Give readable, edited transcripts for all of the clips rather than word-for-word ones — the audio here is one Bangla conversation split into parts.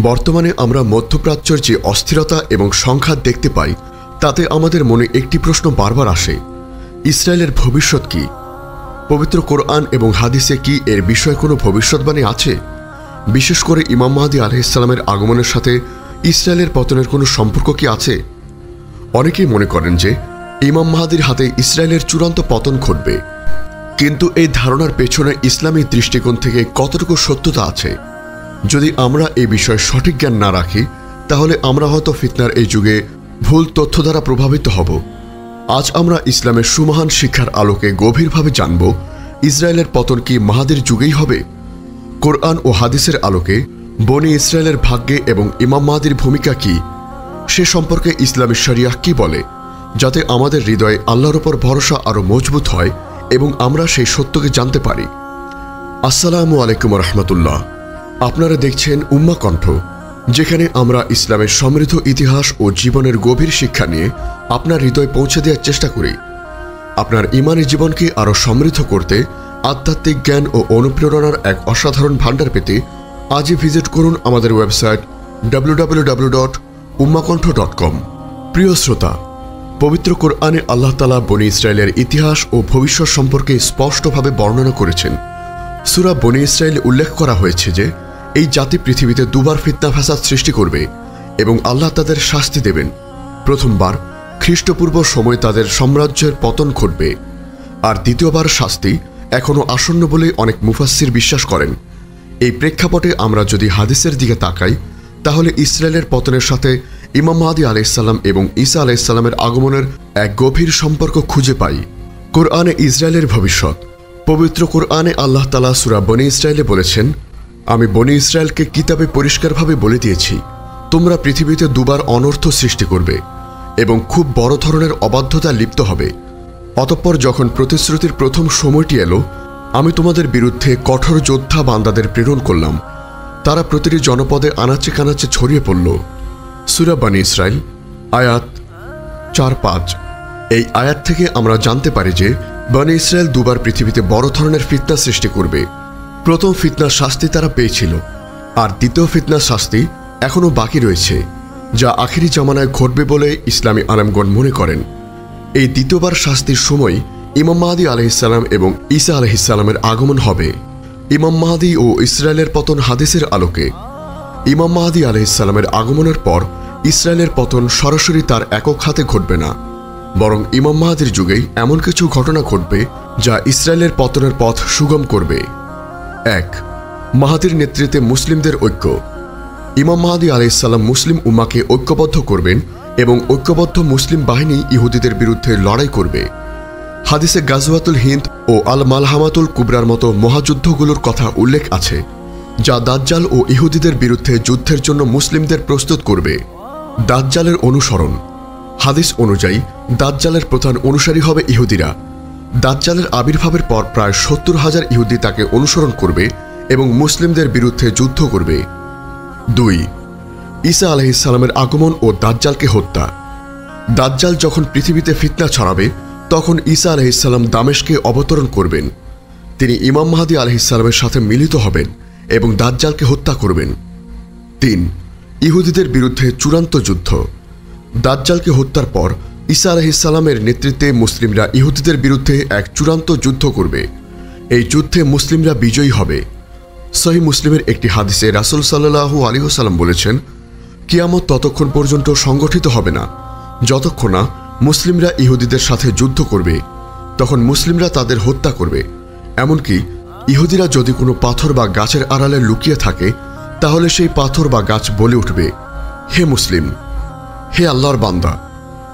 বর্তমানে আমরা মধ্যপ্রাচ্যের যে অস্থিরতা এবং সংঘাত দেখতে পাই তাতে আমাদের মনে একটি প্রশ্ন বারবার আসে, ইসরায়েলের ভবিষ্যৎ কি? পবিত্র কোরআন এবং হাদিসে কি এর বিষয়ে কোনো ভবিষ্যৎবাণী আছে? বিশেষ করে ইমাম মাহদী আলাইহিসসালামের আগমনের সাথে ইসরায়েলের পতনের কোনো সম্পর্ক কি আছে? অনেকেই মনে করেন যে ইমাম মাহদীর হাতে ইসরায়েলের চূড়ান্ত পতন ঘটবে, কিন্তু এই ধারণার পেছনে ইসলামী দৃষ্টিকোণ থেকে কতটুকু সত্যতা আছে? যদি আমরা এই বিষয়ে সঠিক জ্ঞান না রাখি তাহলে আমরা হয়তো ফিতনার এই যুগে ভুল তথ্য দ্বারা প্রভাবিত হব। আজ আমরা ইসলামের সুমহান শিক্ষার আলোকে গভীরভাবে জানব, ইসরায়েলের পতন কি মাহদীর যুগেই হবে? কোরআন ও হাদিসের আলোকে বনি ইসরায়েলের ভাগ্যে এবং ইমাম মাহদীর ভূমিকা কি সে সম্পর্কে ইসলামী শরিয়াহ কি বলে, যাতে আমাদের হৃদয়ে আল্লাহর উপর ভরসা আরও মজবুত হয় এবং আমরা সেই সত্যকে জানতে পারি। আসসালামু আলাইকুম রহমতুল্লাহ। আপনারা দেখছেন উম্মা কণ্ঠ, যেখানে আমরা ইসলামের সমৃদ্ধ ইতিহাস ও জীবনের গভীর শিক্ষা নিয়ে আপনার হৃদয়ে পৌঁছে দেওয়ার চেষ্টা করি। আপনার ঈমানী জীবনকে আরও সমৃদ্ধ করতে আধ্যাত্মিক জ্ঞান ও অনুপ্রেরণার এক অসাধারণ ভাণ্ডার পেতে আজই ভিজিট করুন আমাদের ওয়েবসাইট www.ummakantho.com। প্রিয় শ্রোতা, পবিত্র কোরআনে আল্লাহ তাআলা বনি ইসরায়েলের ইতিহাস ও ভবিষ্যৎ সম্পর্কে স্পষ্টভাবে বর্ণনা করেছেন। সূরা বনি ইসরায়েল উল্লেখ করা হয়েছে যে এই জাতি পৃথিবীতে দুবার ফিতনা ফাসাদ সৃষ্টি করবে এবং আল্লাহ তাদের শাস্তি দেবেন। প্রথমবার খ্রিস্টপূর্ব সময় তাদের সাম্রাজ্যের পতন ঘটবে, আর দ্বিতীয়বার শাস্তি এখনও আসন্ন বলে অনেক মুফাসসির বিশ্বাস করেন। এই প্রেক্ষাপটে আমরা যদি হাদিসের দিকে তাকাই তাহলে ইসরায়েলের পতনের সাথে ইমাম মাহদী আলাইহিসসালাম এবং ঈসা আলাইহিসসালামের আগমনের এক গভীর সম্পর্ক খুঁজে পাই। কোরআনে ইসরায়েলের ভবিষ্যৎ। পবিত্র কোরআনে আল্লাহ তাআলা সূরা বনি ইসরায়েলে বলেছেন, আমি বনি ইসরায়েলকে কিতাবে পরিষ্কারভাবে বলে দিয়েছি, তোমরা পৃথিবীতে দুবার অনর্থ সৃষ্টি করবে এবং খুব বড় ধরনের অবাধ্যতা লিপ্ত হবে। অতঃপর যখন প্রতিশ্রুতির প্রথম সময়টি এলো, আমি তোমাদের বিরুদ্ধে কঠোর যোদ্ধা বান্দাদের প্রেরণ করলাম। তারা প্রতিটি জনপদে আনাচে কানাচে ছড়িয়ে পড়ল। সূরা বনি ইসরায়েল আয়াত 4-5। এই আয়াত থেকে আমরা জানতে পারি যে বনি ইসরায়েল দুবার পৃথিবীতে বড় ধরনের ফিতনা সৃষ্টি করবে। প্রথম ফিতনার শাস্তি তারা পেয়েছিল, আর দ্বিতীয় ফিতনার শাস্তি এখনও বাকি রয়েছে, যা আখিরি জামানায় ঘটবে বলে ইসলামী আলেমগণ মনে করেন। এই দ্বিতীয়বার শাস্তির সময় ইমাম মাহদী আলাইহিসসালাম এবং ঈসা আলাইহিসসালামের আগমন হবে। ইমাম মাহদী ও ইসরায়েলের পতন হাদিসের আলোকে। ইমাম মাহদী আলাইহিসসালামের আগমনের পর ইসরায়েলের পতন সরাসরি তার একক হাতে ঘটবে না, বরং ইমাম মাহদীর যুগেই এমন কিছু ঘটনা ঘটবে যা ইসরায়েলের পতনের পথ সুগম করবে। 1. মাহদীর নেতৃত্বে মুসলিমদের ঐক্য। ইমাম মাহদী আলাইহিসসালাম মুসলিম উম্মাকে ঐক্যবদ্ধ করবেন এবং ঐক্যবদ্ধ মুসলিম বাহিনী ইহুদিদের বিরুদ্ধে লড়াই করবে। হাদিসে গাজওয়াতুল হিন্দ ও আল মালহামাতুল কুবরার মতো মহাযুদ্ধগুলোর কথা উল্লেখ আছে, যা দাজ্জাল ও ইহুদিদের বিরুদ্ধে যুদ্ধের জন্য মুসলিমদের প্রস্তুত করবে। দাজ্জালের অনুসরণ। হাদিস অনুযায়ী দাজ্জালের প্রধান অনুসারী হবে ইহুদিরা। দাজ্জালের আবির্ভাবের পর প্রায় 70,000 ইহুদি তাকে অনুসরণ করবে এবং মুসলিমদের বিরুদ্ধে যুদ্ধ করবে। 2. ঈসা আলাইহিসসালামের আগমন ও দাজ্জালকে হত্যা। দাজ্জাল যখন পৃথিবীতে ফিতনা ছড়াবে তখন ঈসা আলাইহিসসালাম দামেশকে অবতরণ করবেন। তিনি ইমাম মাহদী আলাইহিসসালামের সাথে মিলিত হবেন এবং দাজ্জালকে হত্যা করবেন। 3. ইহুদিদের বিরুদ্ধে চূড়ান্ত যুদ্ধ। দাজ্জালকে হত্যার পর ঈসা আলাইহিসসালামের নেতৃত্বে মুসলিমরা ইহুদিদের বিরুদ্ধে এক চূড়ান্ত যুদ্ধ করবে। এই যুদ্ধে মুসলিমরা বিজয়ী হবে। সহিহ মুসলিমের একটি হাদিসে রাসূল সাল্লাল্লাহু আলাইহি ওয়াসাল্লাম বলেছেন, কিয়ামত ততক্ষণ পর্যন্ত সংগঠিত হবে না যতক্ষণ না মুসলিমরা ইহুদিদের সাথে যুদ্ধ করবে। তখন মুসলিমরা তাদের হত্যা করবে। এমনকি ইহুদিরা যদি কোনো পাথর বা গাছের আড়ালে লুকিয়ে থাকে তাহলে সেই পাথর বা গাছ বলে উঠবে, হে মুসলিম, হে আল্লাহর বান্দা,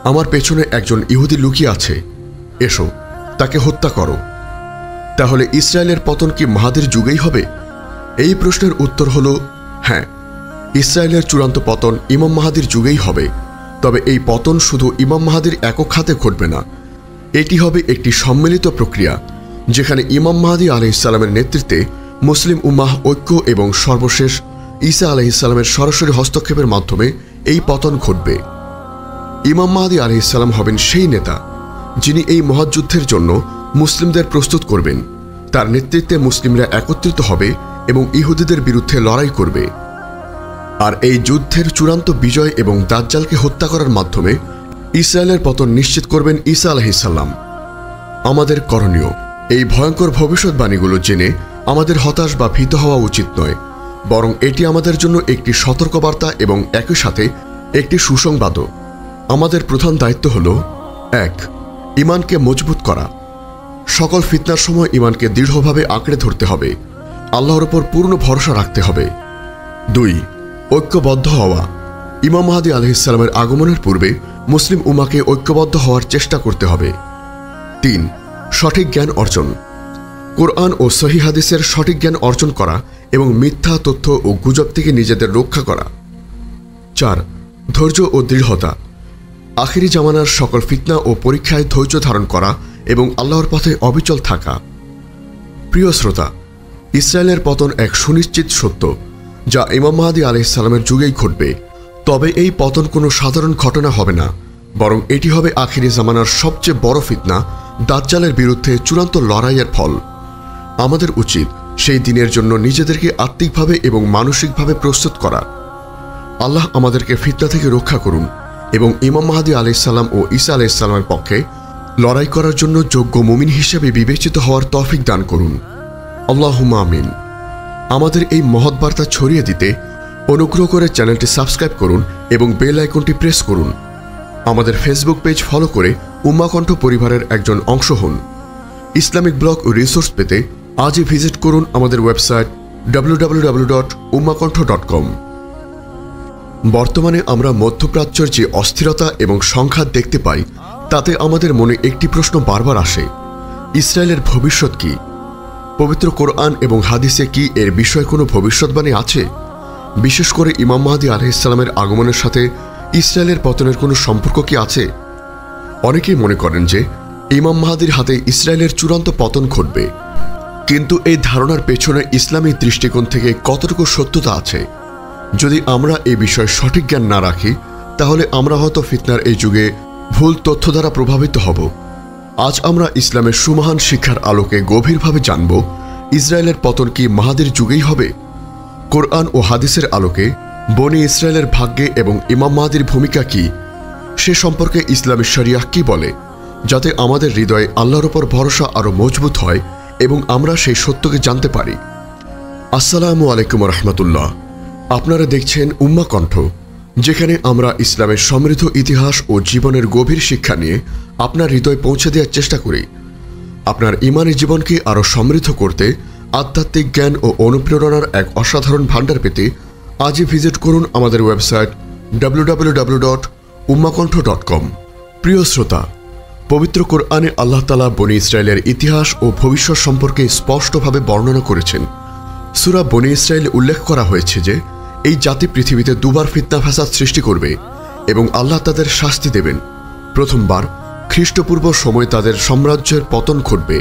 আমার পেছনে একজন ইহুদি লুকিয়ে আছে, এসো তাকে হত্যা করো। তাহলে ইসরায়েলের পতন কি মাহদীর যুগেই হবে? এই প্রশ্নের উত্তর হল হ্যাঁ, ইসরায়েলের চূড়ান্ত পতন ইমাম মাহদীর যুগেই হবে। তবে এই পতন শুধু ইমাম মাহদীর একক হাতে ঘটবে না, এটি হবে একটি সম্মিলিত প্রক্রিয়া, যেখানে ইমাম মাহদী আলাইহিসসালামের নেতৃত্বে মুসলিম উম্মাহ ঐক্য এবং সর্বশেষ ঈসা আলাইহিসসালামের সরাসরি হস্তক্ষেপের মাধ্যমে এই পতন ঘটবে। ইমাম মাহদী আলাইহিসসালাম হবেন সেই নেতা যিনি এই মহাযুদ্ধের জন্য মুসলিমদের প্রস্তুত করবেন। তার নেতৃত্বে মুসলিমরা একত্রিত হবে এবং ইহুদিদের বিরুদ্ধে লড়াই করবে। আর এই যুদ্ধের চূড়ান্ত বিজয় এবং দাজ্জালকে হত্যা করার মাধ্যমে ইসরায়েলের পতন নিশ্চিত করবেন ঈসা আলাইহিস সালাম। আমাদের করণীয় এই ভয়ঙ্কর ভবিষ্যৎবাণীগুলো জেনে আমাদের হতাশ বা ভীত হওয়া উচিত নয়, বরং এটি আমাদের জন্য একটি সতর্কবার্তা এবং একই সাথে একটি সুসংবাদও। আমাদের প্রধান দায়িত্ব হল ১. ঈমানকে মজবুত করা। সকল ফিতনার সময় ঈমানকে দৃঢ়ভাবে আঁকড়ে ধরতে হবে, আল্লাহর উপর পূর্ণ ভরসা রাখতে হবে। ২. ঐক্যবদ্ধ হওয়া। ইমাম মাহদী আলাইহিস সালামের আগমনের পূর্বে মুসলিম উম্মাহকে ঐক্যবদ্ধ হওয়ার চেষ্টা করতে হবে। ৩. সঠিক জ্ঞান অর্জন। কোরআন ও সহিহ হাদিসের সঠিক জ্ঞান অর্জন করা এবং মিথ্যা তথ্য ও গুজব থেকে নিজেদের রক্ষা করা। ৪. ধৈর্য ও দৃঢ়তা। আখিরি জামানার সকল ফিতনা ও পরীক্ষায় ধৈর্য ধারণ করা এবং আল্লাহর পথে অবিচল থাকা। প্রিয় শ্রোতা, ইসরায়েলের পতন এক সুনিশ্চিত সত্য, যা ইমাম মাহদী আলাইহিস সালামের যুগেই ঘটবে। তবে এই পতন কোনো সাধারণ ঘটনা হবে না, বরং এটি হবে আখিরি জামানার সবচেয়ে বড় ফিতনা দাজ্জালের বিরুদ্ধে চূড়ান্ত লড়াইয়ের ফল। আমাদের উচিত সেই দিনের জন্য নিজেদেরকে আত্মিকভাবে এবং মানসিকভাবে প্রস্তুত করা। আল্লাহ আমাদেরকে ফিতনা থেকে রক্ষা করুন এবং ইমাম মাহদী আলাইহিস সালাম ও ঈসা আলাইহিস সালামের পক্ষে লড়াই করার জন্য যোগ্য মুমিন হিসেবে বিবেচিত হওয়ার তৌফিক দান করুন। আল্লাহুম্মা আমিন। আমাদের এই মহৎ বার্তা ছড়িয়ে দিতে অনুগ্রহ করে চ্যানেলটি সাবস্ক্রাইব করুন এবং বেল আইকনটি প্রেস করুন। আমাদের ফেসবুক পেজ ফলো করে উম্মাহ কণ্ঠ পরিবারের একজন অংশ হন। ইসলামিক ব্লগ ও রিসোর্স পেতে আজই ভিজিট করুন আমাদের ওয়েবসাইট www.ummahkontho.com। বর্তমানে আমরা মধ্যপ্রাচ্যের যে অস্থিরতা এবং সংঘাত দেখতে পাই, তাতে আমাদের মনে একটি প্রশ্ন বারবার আসে: ইসরায়েলের ভবিষ্যৎ কি? পবিত্র কোরআন এবং হাদিসে কি এর বিষয়ে কোনো ভবিষ্যৎবাণী আছে? বিশেষ করে ইমাম মাহদী আলাইহিস সালামের আগমনের সাথে ইসরায়েলের পতনের কোনো সম্পর্ক কি আছে? অনেকেই মনে করেন যে ইমাম মাহদীর হাতে ইসরায়েলের চূড়ান্ত পতন ঘটবে, কিন্তু এই ধারণার পেছনে ইসলামী দৃষ্টিকোণ থেকে কতটুকু সত্যতা আছে? যদি আমরা এই বিষয়ে সঠিক জ্ঞান না রাখি, তাহলে আমরা হয়তো ফিতনার এই যুগে ভুল তথ্য দ্বারা প্রভাবিত হব। আজ আমরা ইসলামের সুমহান শিক্ষার আলোকে গভীরভাবে জানব, ইসরায়েলের পতন কি মাহদীর যুগেই হবে? কোরআন ও হাদিসের আলোকে বনি ইসরায়েলের ভাগ্যে এবং ইমাম মাহদীর ভূমিকা কি, সে সম্পর্কে ইসলামী শরিয়াহ কি বলে, যাতে আমাদের হৃদয়ে আল্লাহর উপর ভরসা আরও মজবুত হয় এবং আমরা সেই সত্যকে জানতে পারি। আসসালামু আলাইকুম রহমতুল্লাহ। আপনারা দেখছেন উম্মাহ কণ্ঠ, যেখানে আমরা ইসলামের সমৃদ্ধ ইতিহাস ও জীবনের গভীর শিক্ষা নিয়ে আপনার হৃদয়ে পৌঁছে দেওয়ার চেষ্টা করি। আপনার ঈমানী জীবনকে আরও সমৃদ্ধ করতে আধ্যাত্মিক জ্ঞান ও অনুপ্রেরণার এক অসাধারণ ভাণ্ডার পেতে আজই ভিজিট করুন আমাদের ওয়েবসাইট www.ummahkontho.com। প্রিয় শ্রোতা, পবিত্র কোরআনে আল্লাহ তাআলা বনী ইসরায়েলের ইতিহাস ও ভবিষ্যৎ সম্পর্কে স্পষ্টভাবে বর্ণনা করেছেন। সূরা বনী ইসরায়েলে উল্লেখ করা হয়েছে যে এই জাতি পৃথিবীতে দুবার ফিতনা ফাসাদ সৃষ্টি করবে এবং আল্লাহ তাদের শাস্তি দেবেন। প্রথমবার খ্রিস্টপূর্ব সময় তাদের সাম্রাজ্যের পতন ঘটবে,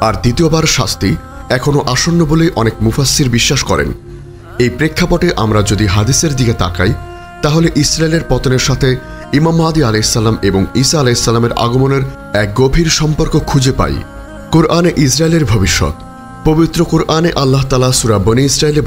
আর দ্বিতীয়বার শাস্তি এখনও আসন্ন বলে অনেক মুফাসসির বিশ্বাস করেন। এই প্রেক্ষাপটে আমরা যদি হাদিসের দিকে তাকাই, তাহলে ইসরায়েলের পতনের সাথে ইমাম মাহদী আলাইহিস সালাম এবং ঈসা আলাইহিস সালামের আগমনের এক গভীর সম্পর্ক খুঁজে পাই। কোরআনে ইসরায়েলের ভবিষ্যৎ। পবিত্র কোরআনে আল্লাহ তাআলা সূরা বনী ইসরায়েলে